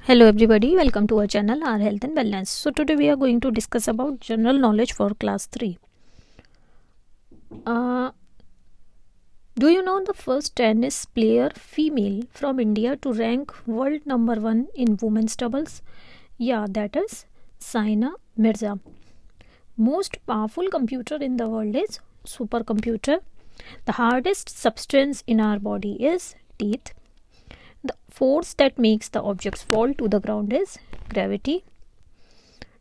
Hello everybody, welcome to our channel Our Health and Wellness. So today we are going to discuss about general knowledge for class 3. Uh, do you know the first tennis player female from India to rank world number 1 in women's doubles? Yeah, that is Saina Mirza. Most powerful computer in the world is supercomputer. The hardest substance in our body is teeth. The force that makes the objects fall to the ground is gravity.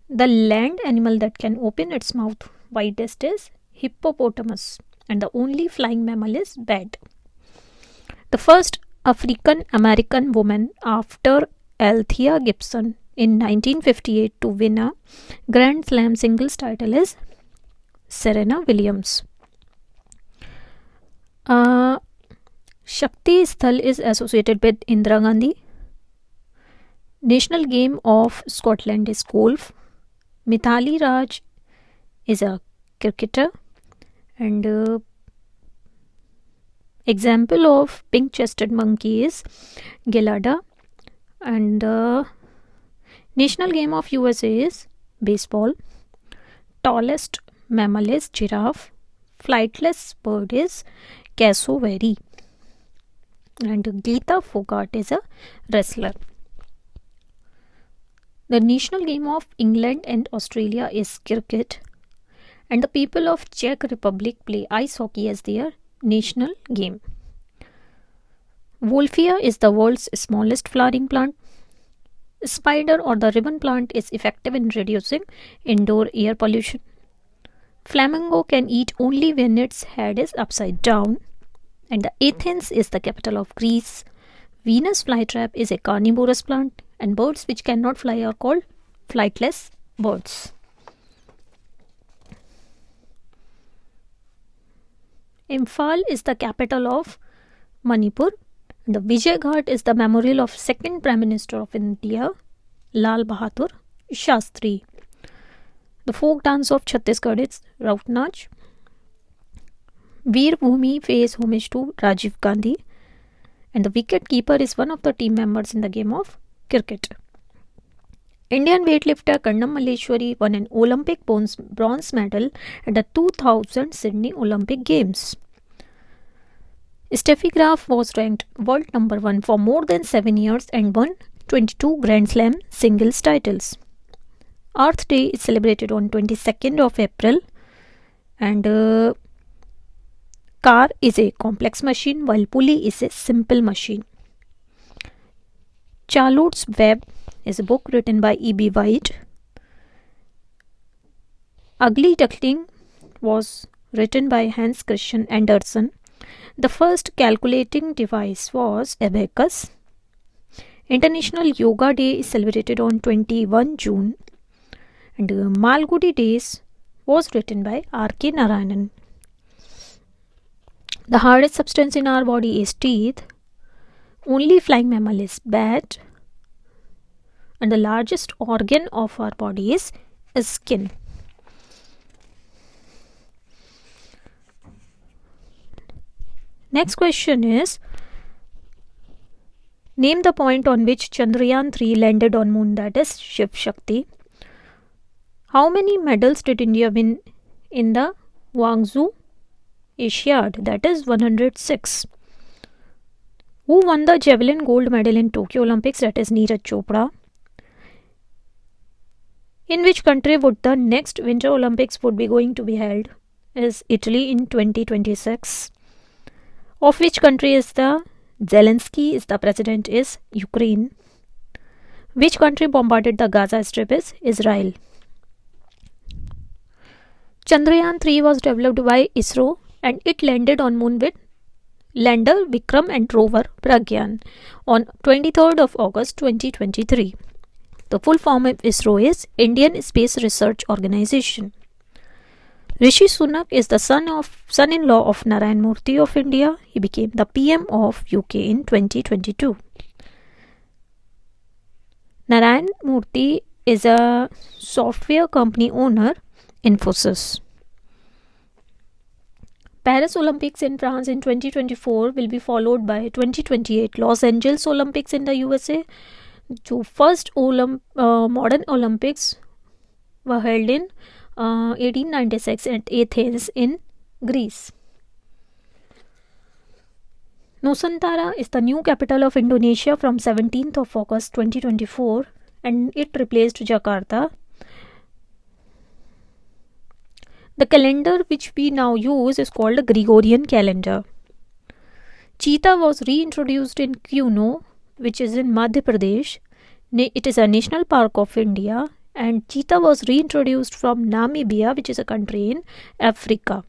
The land animal that can open its mouth widest is hippopotamus, and the only flying mammal is bat. The first African American woman after Althea Gibson in 1958 to win a Grand Slam singles title is Serena Williams. Shakti Sthal is associated with Indira Gandhi. National game of Scotland is golf. Mithali Raj is a cricketer, and example of pink-chested monkey is Gelada, and national game of USA is baseball. Tallest mammal is giraffe. Flightless bird is cassowary, and Geeta Fogart is a wrestler. The national game of England and Australia is cricket, and the people of Czech Republic play ice hockey as their national game. Wolfia is the world's smallest flowering plant. Spider or the ribbon plant is effective in reducing indoor air pollution. Flamingo can eat only when its head is upside down, and the Athens is the capital of Greece. Venus flytrap is a carnivorous plant, and birds which cannot fly are called flightless birds. Imphal is the capital of Manipur. The Vijay Ghat is the memorial of second Prime Minister of India, Lal Bahadur Shastri. The folk dance of Chhattisgarh is Raut Nach. Veer Bhumi pays homage to Rajiv Gandhi, and the wicket keeper is one of the team members in the game of cricket. Indian weightlifter Kannam Malleshwari won an Olympic bronze medal at the 2000 Sydney Olympic Games. Steffi Graf was ranked world number 1 for more than 7 years and won 22 Grand Slam singles titles. Earth Day is celebrated on 22nd of April, and car is a complex machine while pulley is a simple machine. Charlotte's Web is a book written by E.B. White. Ugly Duckling was written by Hans Christian Andersen. The first calculating device was abacus. International Yoga Day is celebrated on 21 June. And Malgudi Days was written by R.K. Narayanan. The hardest substance in our body is teeth. Only flying mammal is bat. And the largest organ of our body is skin. Next question is, name the point on which Chandrayaan 3 landed on moon, that is Shiv Shakti. How many medals did India win in the Guangzhou Asiad, that is 106. Who won the javelin gold medal in Tokyo Olympics, that is Neeraj Chopra. In which country would the next Winter Olympics would be going to be held? Is Italy in 2026. Of which country is the Zelensky is the president is Ukraine. Which country bombarded the Gaza Strip is Israel. Chandrayaan 3 was developed by ISRO and it landed on moon with lander Vikram and rover Pragyan on 23rd of August 2023. The full form of ISRO is Indian Space Research Organization. Rishi Sunak is the son-in-law of Narayan Murthy of India. He became the PM of UK in 2022. Narayan Murthy is a software company owner, Infosys. Paris Olympics in France in 2024 will be followed by 2028 Los Angeles Olympics in the USA. जो first modern Olympics were held in 1896 at Athens in Greece. Nusantara is the new capital of Indonesia from 17th of August 2024 and it replaced Jakarta. The calendar which we now use is called the Gregorian calendar. Cheetah was reintroduced in Kuno, which is in Madhya Pradesh. It is a national park of India, and cheetah was reintroduced from Namibia, which is a country in Africa.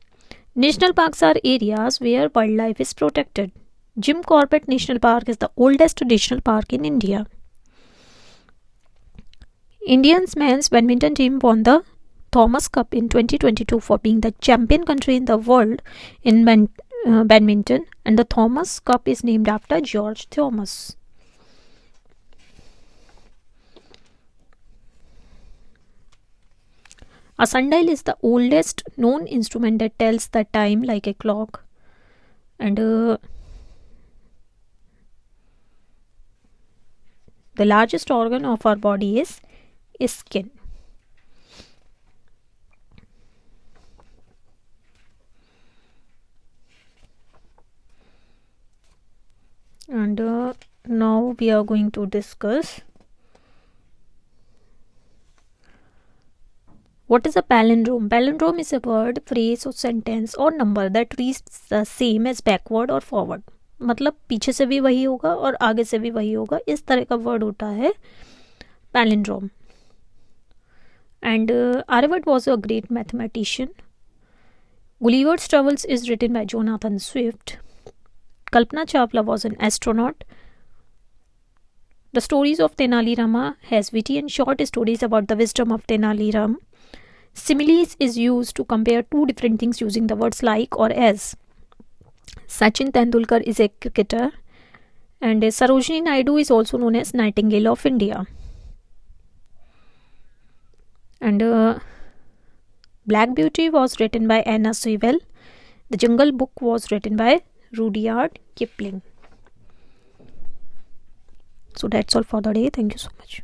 National parks are areas where wildlife is protected. Jim Corbett National Park is the oldest national park in India. Indians men's badminton team won the Thomas Cup in 2022 for being the champion country in the world in badminton, and the Thomas Cup is named after George Thomas. A sundial is the oldest known instrument that tells the time like a clock, and the largest organ of our body is skin. And now we are going to discuss what is a palindrome. Palindrome is a word, phrase or sentence or number that reads the same as backward or forward. मतलब पीछे से भी वही होगा और आगे से भी वही होगा, इस तरह का वर्ड होता है palindrome. And Aryabhat was a great mathematician. Gulliver's Travels is written by Jonathan Swift. Kalpana Chawla was an astronaut. The stories of Tenali Rama has witty and short stories about the wisdom of Tenali Rama. Similes is used to compare two different things using the words like or as. Sachin Tendulkar is a cricketer, and Sarojini Naidu is also known as Nightingale of India. And Black Beauty was written by Anna Sewell. The Jungle Book was written by Rudyard Kipling. So that's all for the day. Thank you so much.